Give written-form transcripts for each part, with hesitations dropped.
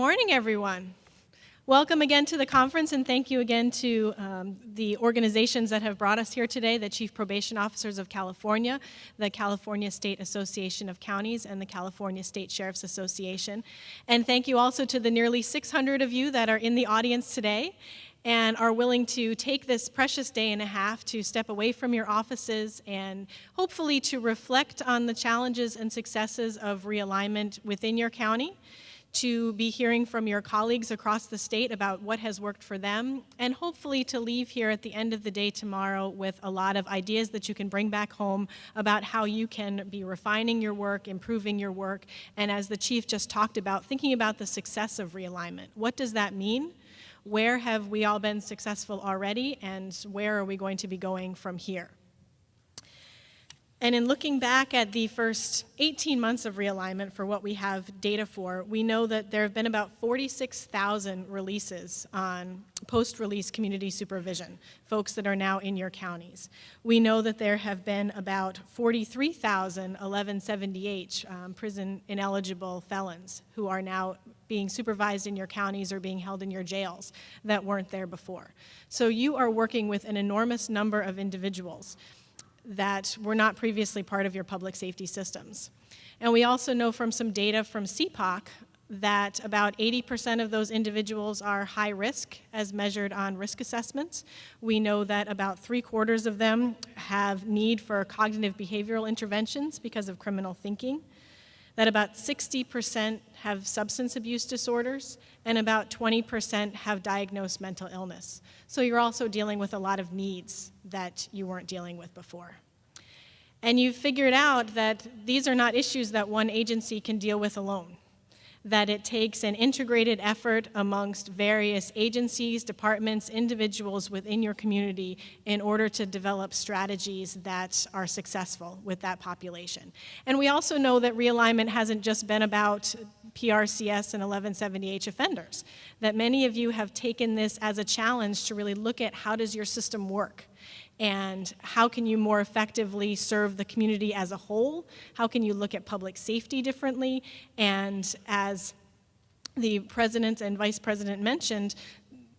morning, everyone. Welcome again to the conference, and thank you again to the organizations that have brought us here today, the Chief Probation Officers of California, the California State Association of Counties, and the California State Sheriff's Association. And thank you also to the nearly 600 of you that are in the audience today and are willing to take this precious day and a half to step away from your offices and hopefully to reflect on the challenges and successes of realignment within your county, to be hearing from your colleagues across the state about what has worked for them, and hopefully to leave here at the end of the day tomorrow with a lot of ideas that you can bring back home about how you can be refining your work, improving your work, and as the chief just talked about, thinking about the success of realignment. What does that mean? Where have we all been successful already, and where are we going to be going from here? And in looking back at the first 18 months of realignment for what we have data for, we know that there have been about 46,000 releases on post-release community supervision, folks that are now in your counties. We know that there have been about 43,000 1178 prison-ineligible felons who are now being supervised in your counties or being held in your jails that weren't there before. So you are working with an enormous number of individuals that were not previously part of your public safety systems. And we also know from some data from CPOC that about 80% of those individuals are high risk as measured on risk assessments. We know that about 3/4 of them have need for cognitive behavioral interventions because of criminal thinking, that about 60% have substance abuse disorders, and about 20% have diagnosed mental illness. So you're also dealing with a lot of needs that you weren't dealing with before. And you've figured out that these are not issues that one agency can deal with alone, that it takes an integrated effort amongst various agencies, departments, individuals within your community in order to develop strategies that are successful with that population. And we also know that realignment hasn't just been about PRCS and 1170H offenders, that many of you have taken this as a challenge to really look at how does your system work, and how can you more effectively serve the community as a whole? How can you look at public safety differently? And as the president and vice president mentioned,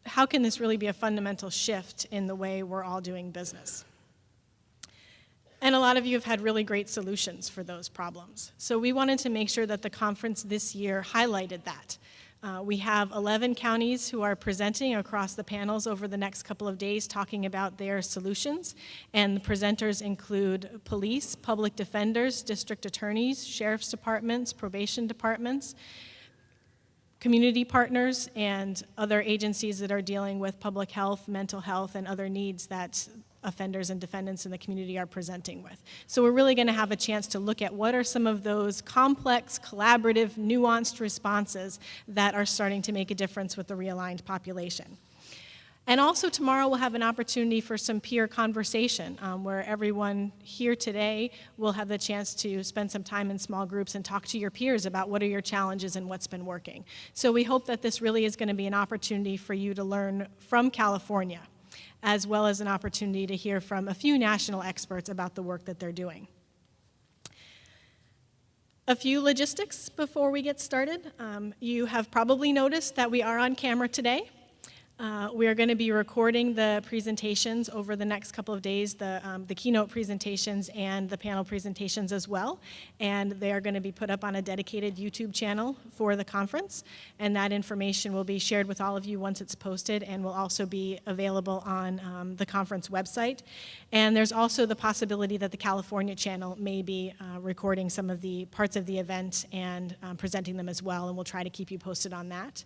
how can this really be a fundamental shift in the way we're all doing business? And a lot of you have had really great solutions for those problems. So we wanted to make sure that the conference this year highlighted that. We have 11 counties who are presenting across the panels over the next couple of days talking about their solutions. And the presenters include police, public defenders, district attorneys, sheriff's departments, probation departments, community partners, and other agencies that are dealing with public health, mental health, and other needs that offenders and defendants in the community are presenting with. So we're really going to have a chance to look at what are some of those complex, collaborative, nuanced responses that are starting to make a difference with the realigned population. And also tomorrow we'll have an opportunity for some peer conversation where everyone here today will have the chance to spend some time in small groups and talk to your peers about what are your challenges and what's been working. So we hope that this really is going to be an opportunity for you to learn from California, as well as an opportunity to hear from a few national experts about the work that they're doing. A few logistics before we get started. You have probably noticed that we are on camera today. We are going to be recording the presentations over the next couple of days, the keynote presentations and the panel presentations as well. And they are going to be put up on a dedicated YouTube channel for the conference. And that information will be shared with all of you once it's posted and will also be available on the conference website. And there's also the possibility that the California channel may be recording some of the parts of the event and presenting them as well. And we'll try to keep you posted on that.